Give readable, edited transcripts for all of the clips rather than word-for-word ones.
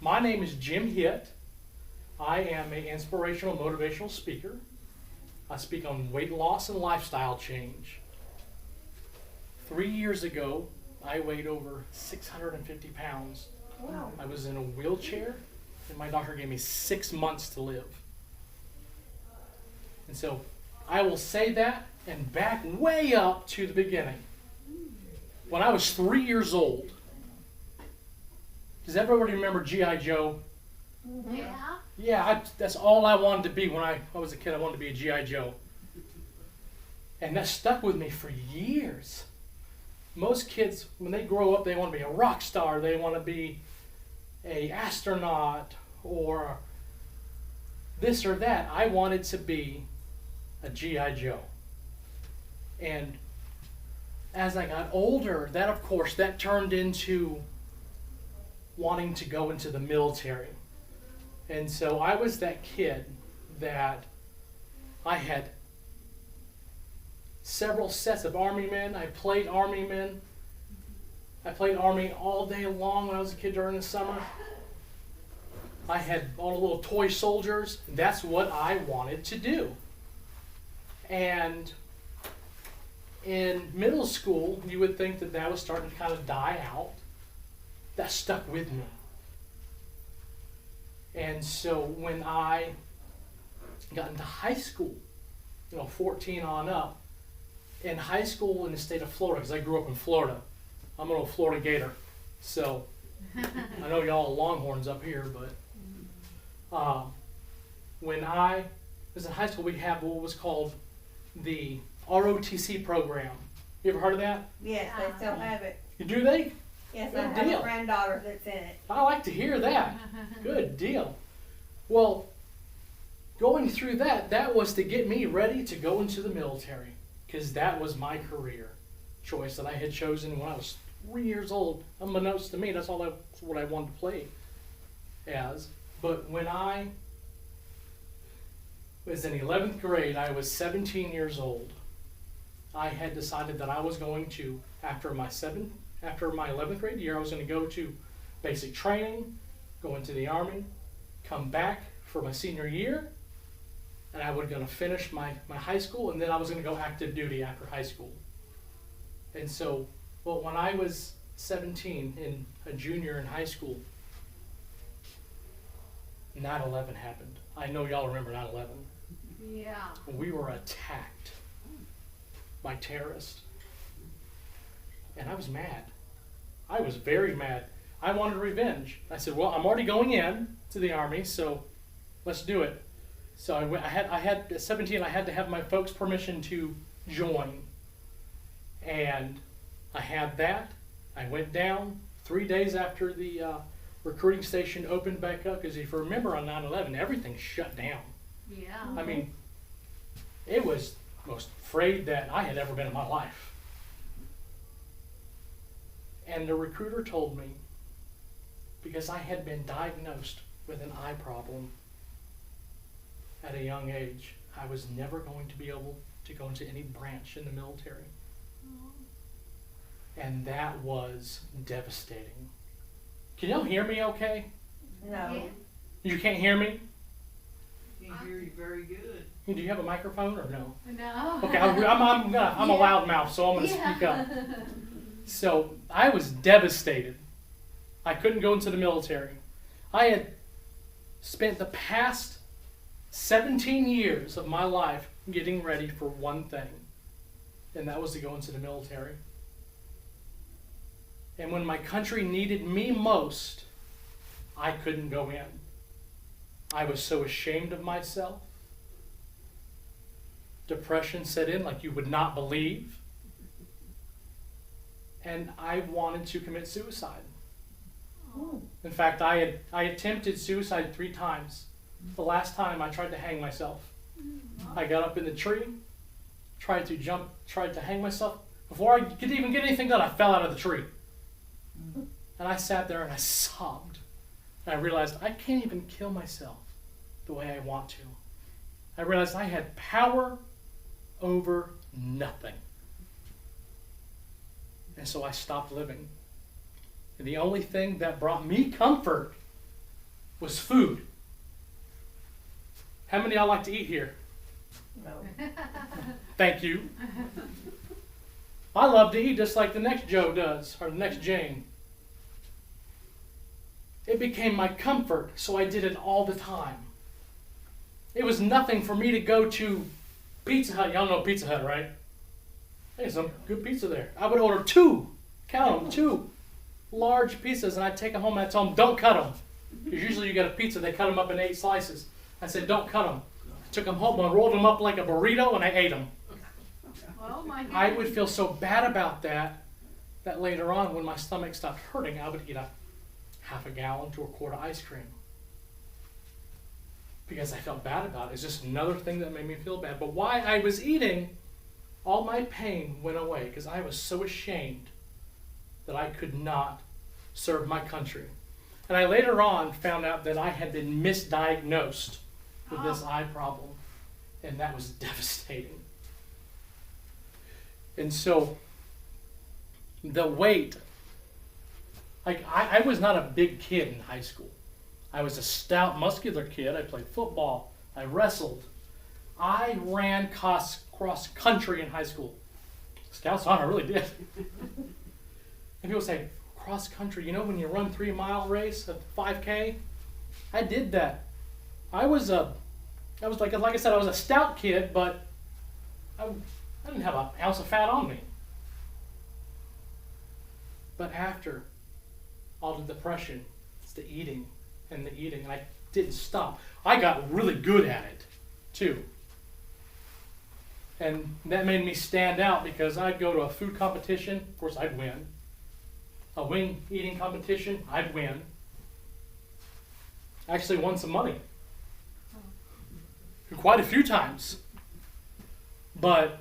My name is Jim Hitt. I am an inspirational, motivational speaker. I speak on weight loss and lifestyle change. 3 years ago, I weighed over 650 pounds. Wow. I was in a wheelchair, and my doctor gave me 6 months to live. And so I will say that and back way up to the beginning. When I was 3 years old, does everybody remember G.I. Joe? Yeah. Yeah, that's all I wanted to be when I was a kid. I wanted to be a G.I. Joe. And that stuck with me for years. Most kids, when they grow up, they want to be a rock star. They want to be an astronaut or this or that. I wanted to be a G.I. Joe. And as I got older, that of course, that turned into wanting to go into the military. And so I was that kid that I had several sets of Army men. I played Army men. I played Army all day long when I was a kid during the summer. I had all the little toy soldiers. That's what I wanted to do. And in middle school, you would think that that was starting to kind of die out. That stuck with me. And so when I got into high school, 14 on up, in high school in the state of Florida, because I grew up in Florida. I'm an old Florida Gator. So I know y'all are Longhorns up here, but when I was in high school, we had what was called the ROTC program. You ever heard of that? Yes, they still have it. Do they? Yes, Good I have deal. a granddaughter that's in it. I like to hear that. Good deal. Well, going through that was to get me ready to go into the military, because that was my career choice that I had chosen when I was 3 years old. Unbeknownst to me, that's what I wanted to play as. But when I was in 11th grade, I was 17 years old. I had decided that I was going to, after my 11th grade year, I was going to go to basic training, go into the Army, come back for my senior year, and I was going to finish my high school, and then I was going to go active duty after high school. And so, well, when I was 17 and a junior in high school, 9/11 happened. I know y'all remember 9/11. Yeah. We were attacked by terrorists. And I was mad. I was very mad. I wanted revenge. I said, well, I'm already going in to the Army, so let's do it. So at 17, I had to have my folks' permission to join. And I had that. I went down 3 days after the recruiting station opened back up, because if you remember on 9/11, everything shut down. Yeah. I mean, it was the most afraid that I had ever been in my life. And the recruiter told me, because I had been diagnosed with an eye problem at a young age, I was never going to be able to go into any branch in the military. And that was devastating. Can y'all hear me okay? No. Yeah. You can't hear me? Can hear you very good. Do you have a microphone or no? No. Okay, I'm a Yeah. loudmouth, so I'm going to speak up. So I was devastated. I couldn't go into the military. I had spent the past 17 years of my life getting ready for one thing, and that was to go into the military. And when my country needed me most, I couldn't go in. I was so ashamed of myself. Depression set in like you would not believe. And I wanted to commit suicide. In fact, I attempted suicide 3 times. The last time I tried to hang myself. I got up in the tree, tried to hang myself. Before I could even get anything done, I fell out of the tree. And I sat there and I sobbed. And I realized I can't even kill myself the way I want to. I realized I had power over nothing. And so I stopped living. And the only thing that brought me comfort was food. How many of y'all like to eat here? No. Thank you. I love to eat just like the next Joe does, or the next Jane. It became my comfort, so I did it all the time. It was nothing for me to go to Pizza Hut. Y'all know Pizza Hut, right? Hey, some good pizza there. I would order 2, count them, 2 large pizzas, and I'd take them home and I'd tell them, don't cut them. Because usually you get a pizza, they cut them up in 8 slices. I said, don't cut them. I took them home and rolled them up like a burrito, and I ate them. Oh my goodness. I would feel so bad about that later on when my stomach stopped hurting, I would eat a half a gallon to a quart of ice cream. Because I felt bad about it. It's just another thing that made me feel bad. But while I was eating, all my pain went away because I was so ashamed that I could not serve my country. And I later on found out that I had been misdiagnosed with this eye problem. And that was devastating. And so, the weight, like I was not a big kid in high school. I was a stout, muscular kid. I played football. I wrestled. I ran cross country in high school. Scouts on, I really did. And people say, cross country, you know when you run 3-mile race, a 5K? I did that. I was like I said, I was a stout kid, but I didn't have an ounce of fat on me. But after all the depression, it's the eating, and I didn't stop. I got really good at it, too. And that made me stand out because I'd go to a food competition, of course I'd win. A wing eating competition, I'd win. I actually won some money. Quite a few times. But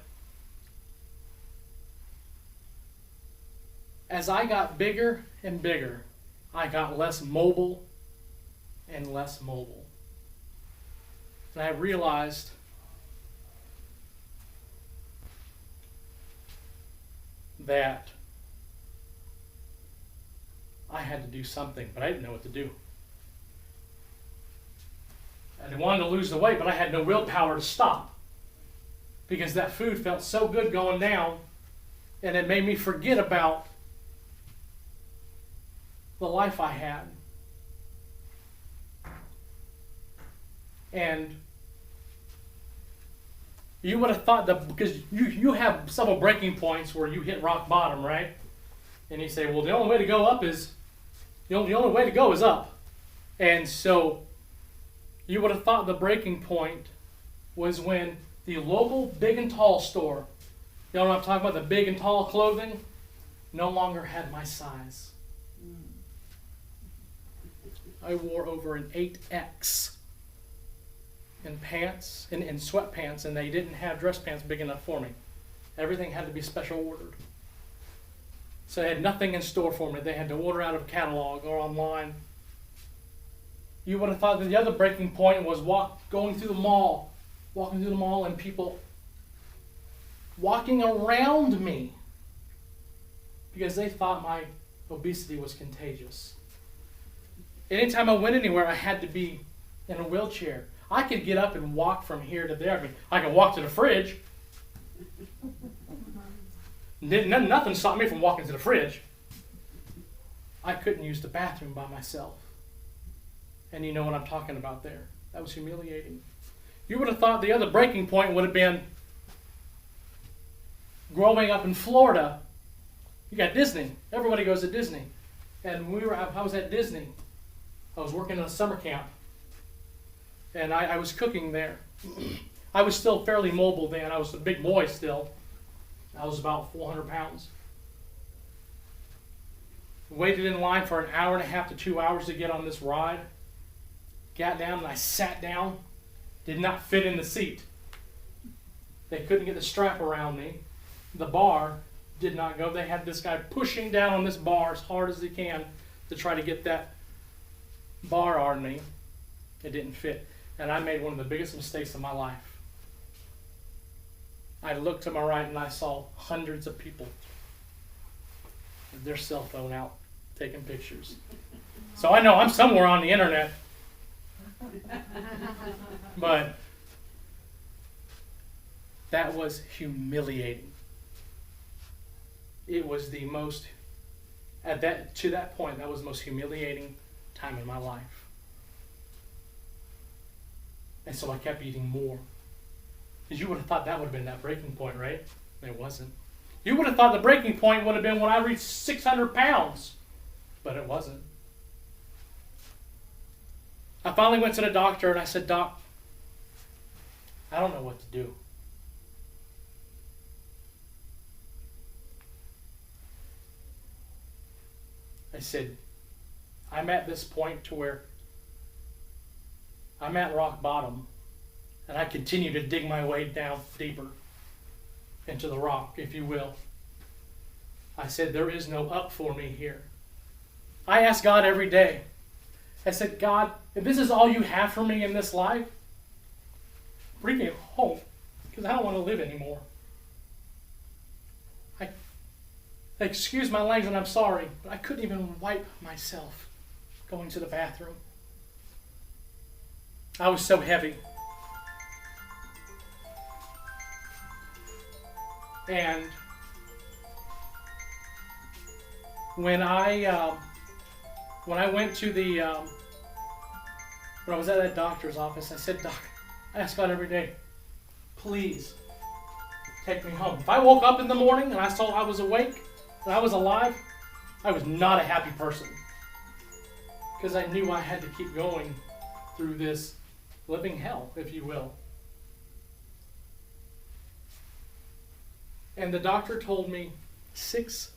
as I got bigger and bigger, I got less mobile and less mobile. And I realized that I had to do something, but I didn't know what to do. I wanted to lose the weight, but I had no willpower to stop because that food felt so good going down, and it made me forget about the life I had. And you would have thought that because you have several breaking points where you hit rock bottom, right? And you say, well, the only way to go up is the only way to go is up. And so you would have thought the breaking point was when the local Big and Tall store, you know what I'm talking about, the Big and Tall clothing, no longer had my size. I wore over an 8X in pants, in sweatpants, and they didn't have dress pants big enough for me. Everything had to be special ordered. So they had nothing in store for me. They had to order out of a catalog or online. You would have thought that the other breaking point was walking through the mall and people walking around me because they thought my obesity was contagious. Anytime I went anywhere, I had to be in a wheelchair. I could get up and walk from here to there. I mean, I could walk to the fridge. Nothing stopped me from walking to the fridge. I couldn't use the bathroom by myself. And you know what I'm talking about there. That was humiliating. You would have thought the other breaking point would have been growing up in Florida. You got Disney. Everybody goes to Disney. And I was at Disney. I was working in a summer camp. And I was cooking there. I was still fairly mobile then. I was a big boy still. I was about 400 pounds. Waited in line for an hour and a half to 2 hours to get on this ride. Got down and I sat down. Did not fit in the seat. They couldn't get the strap around me. The bar did not go. They had this guy pushing down on this bar as hard as he can to try to get that bar on me. It didn't fit. And I made one of the biggest mistakes of my life. I looked to my right and I saw hundreds of people with their cell phone out taking pictures. So I know I'm somewhere on the internet But that was humiliating. It was the most, to that point, that was the most humiliating time in my life. And so I kept eating more. Because you would have thought that would have been that breaking point, right? It wasn't. You would have thought the breaking point would have been when I reached 600 pounds. But it wasn't. I finally went to the doctor and I said, Doc, I don't know what to do. I said, I'm at this point to where I'm at rock bottom, and I continue to dig my way down deeper into the rock, if you will. I said, there is no up for me here. I ask God every day. I said, God, if this is all you have for me in this life, bring me home, because I don't want to live anymore. Excuse my language, and I'm sorry, but I couldn't even wipe myself going to the bathroom. I was so heavy. And when I went to the when I was at that doctor's office, I said, Doc, I ask God every day, please take me home. If I woke up in the morning and I saw I was awake and I was alive, I was not a happy person, because I knew I had to keep going through this living hell, if you will. And the doctor told me 6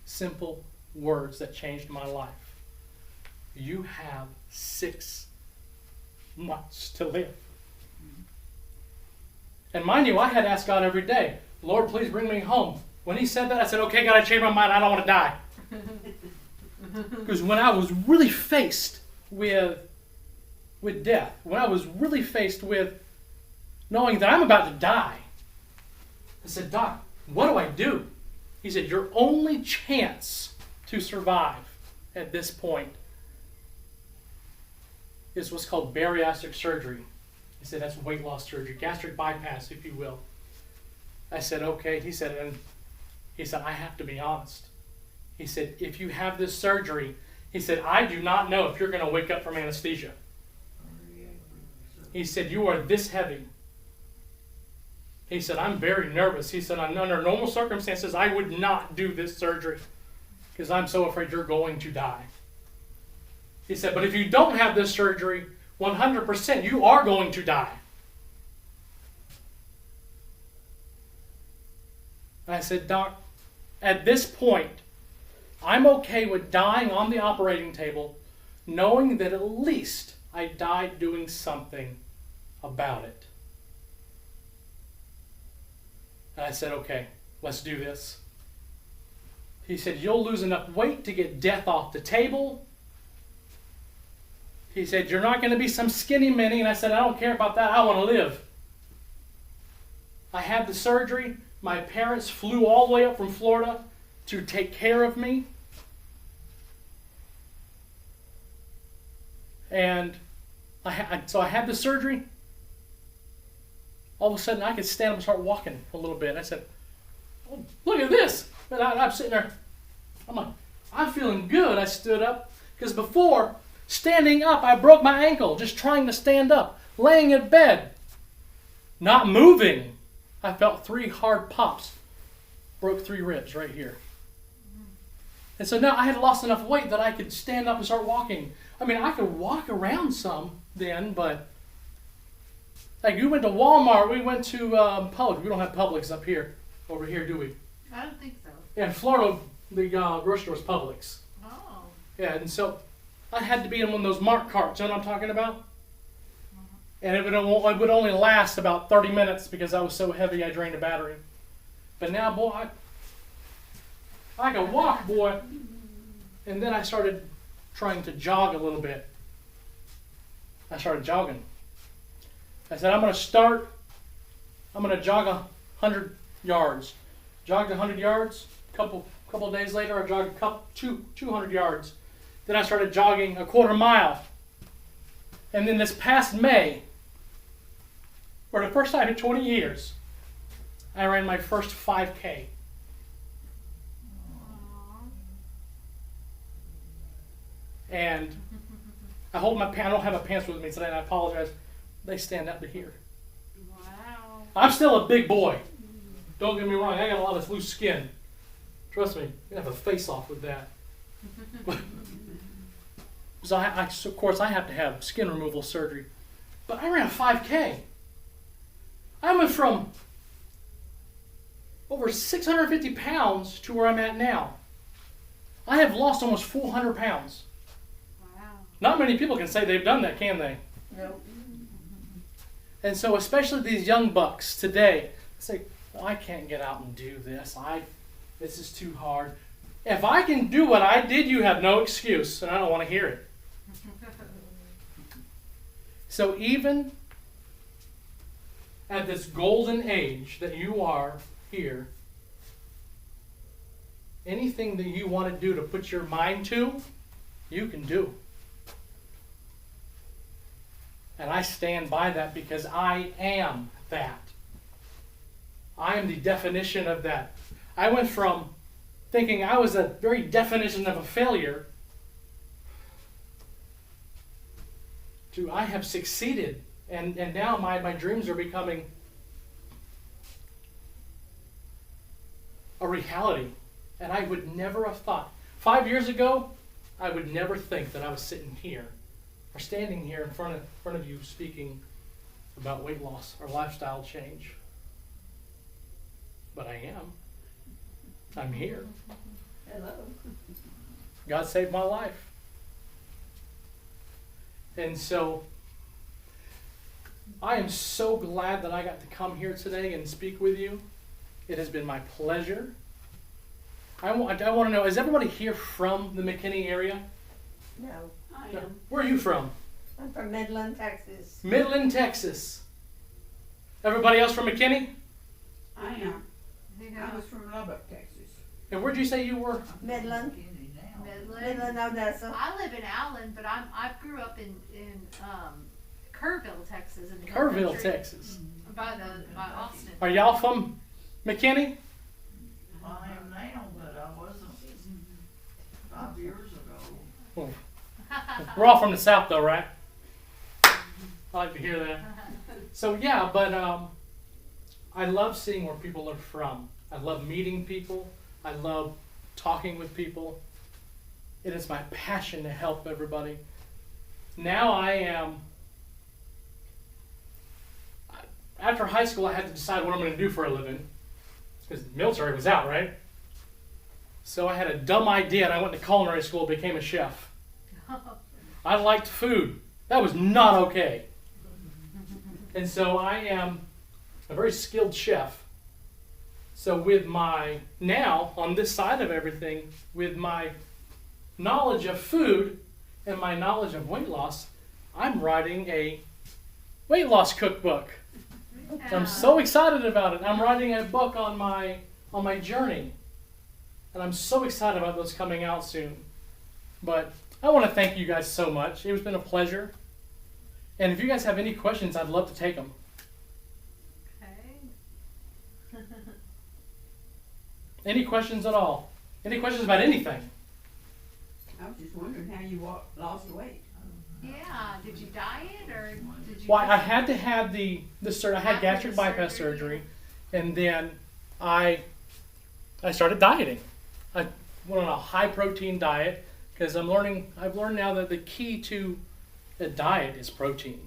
simple words that changed my life. You have 6 months to live. And mind you, I had asked God every day, Lord, please bring me home. When he said that, I said, okay, God, I changed my mind. I don't want to die. Because when I was really faced with death, when I was really faced with knowing that I'm about to die, I said, Doc, what do I do? He said, your only chance to survive at this point is what's called bariatric surgery. He said, that's weight loss surgery, gastric bypass, if you will. I said, okay. He said, I have to be honest. He said, if you have this surgery, he said, I do not know if you're going to wake up from anesthesia. He said, you are this heavy. He said, I'm very nervous. He said, under normal circumstances, I would not do this surgery because I'm so afraid you're going to die. He said, but if you don't have this surgery, 100% you are going to die. And I said, Doc, at this point, I'm okay with dying on the operating table, knowing that at least I died doing something about it. And I said, okay, let's do this. He said, you'll lose enough weight to get death off the table. He said, you're not going to be some skinny mini. And I said, I don't care about that. I want to live. I had the surgery. My parents flew all the way up from Florida to take care of me. And so I had the surgery. All of a sudden, I could stand up and start walking a little bit. I said, oh, look at this. And I'm sitting there. I'm like, I'm feeling good. I stood up. Because before, standing up, I broke my ankle just trying to stand up. Laying in bed. Not moving. I felt 3 hard pops. Broke 3 ribs right here. And so now I had lost enough weight that I could stand up and start walking. I mean, I could walk around some then, but like we went to Walmart, we went to Publix. We don't have Publix up here, over here, do we? I don't think so. Yeah, in Florida, the grocery store was Publix. Oh. Yeah, and so I had to be in one of those Mart carts. You know what I'm talking about? And it would only last about 30 minutes because I was so heavy I drained the battery. But now, boy, I could walk, boy. And then I started trying to jog a little bit. I started jogging. I said, I'm going to jog 100 yards. Jogged 100 yards. Couple of days later, I jogged 200 yards. Then I started jogging a quarter mile. And then this past May, for the first time in 20 years, I ran my first 5K. And I hold my I don't have my pants with me today, and I apologize. They stand out to here. Wow. I'm still a big boy. Don't get me wrong. I got a lot of loose skin. Trust me, you have a face-off with that. So of course, I have to have skin removal surgery. But I ran a 5K. I went from over 650 pounds to where I'm at now. I have lost almost 400 pounds. Wow. Not many people can say they've done that, can they? Nope. And so especially these young bucks today, say, well, I can't get out and do this. This is too hard. If I can do what I did, you have no excuse, and I don't want to hear it. So even at this golden age that you are here, anything that you want to do to put your mind to, you can do. And I stand by that because I am that. I am the definition of that. I went from thinking I was the very definition of a failure to I have succeeded. And now my dreams are becoming a reality. And I would never have thought. 5 years ago, I would never think that I was sitting here or standing here in front of you speaking about weight loss or lifestyle change. But I am. I'm here. Hello. God saved my life. And so I am so glad that I got to come here today and speak with you. It has been my pleasure. I want to know, is everybody here from the McKinney area? No, I am. Where are you from? I'm from Midland, Texas. Midland, Texas. Everybody else from McKinney? I am. Yeah. I was from Lubbock, Texas. And where'd you say you were? Midland. McKinney now. Midland. Midland, Odessa. I live in Allen, but I grew up in Kerrville, Texas. In the hill Kerrville, country, Texas. by Austin. Are y'all from McKinney? I am now, but I wasn't 5 years ago. We're all from the South though, right? I like to hear that. So yeah, but I love seeing where people are from. I love meeting people. I love talking with people. It is my passion to help everybody. Now I am, after high school I had to decide what I'm going to do for a living. Because the military was out, right? So I had a dumb idea and I went to culinary school and became a chef. I liked food. That was not okay. And so I am a very skilled chef. So with my, now on this side of everything, with my knowledge of food and my knowledge of weight loss, I'm writing a weight loss cookbook. I'm so excited about it. I'm writing a book on my journey. And I'm so excited about those coming out soon. But I want to thank you guys so much. It's been a pleasure. And if you guys have any questions, I'd love to take them. Okay. Any questions at all? Any questions about anything? I was just wondering how you lost weight. Yeah. Did you diet or did you? Well, I just- had to have I had After gastric the bypass surgery? surgery, and then I started dieting. I went on a high protein diet because I've learned now that the key to a diet is protein.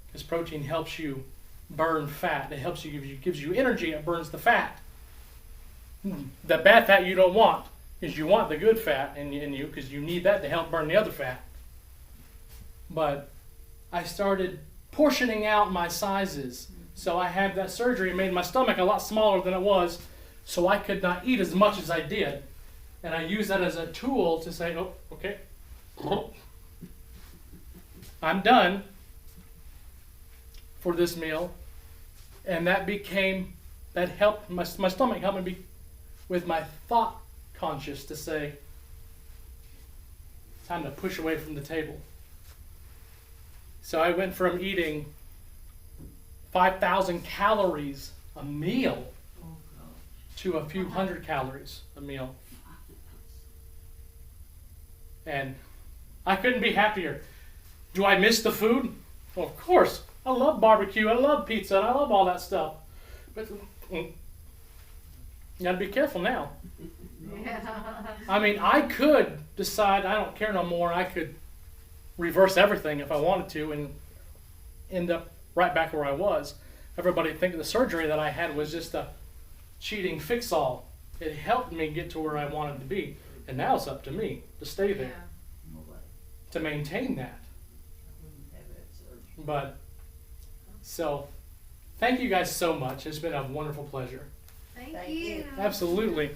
Because protein helps you burn fat. It helps you, gives you energy. It burns the fat. The bad fat you don't want, is you want the good fat in you because you need that to help burn the other fat. But I started portioning out my sizes. So I had that surgery and made my stomach a lot smaller than it was, so I could not eat as much as I did. And I used that as a tool to say, oh, okay, I'm done for this meal. And that helped, my stomach helped me with my thought conscious to say, time to push away from the table. So I went from eating 5,000 calories a meal Oh, God. to a few hundred calories a meal. And I couldn't be happier. Do I miss the food? Well, of course. I love barbecue. I love pizza. And I love all that stuff. But you gotta be careful now. Yeah. I mean, I could decide I don't care no more. I could reverse everything if I wanted to and end up right back where I was. Everybody think the surgery that I had was just a cheating fix-all. It helped me get to where I wanted to be. And now it's up to me to stay there, to maintain that. But, so, thank you guys so much. It's been a wonderful pleasure. Thank Thank you. you. Absolutely.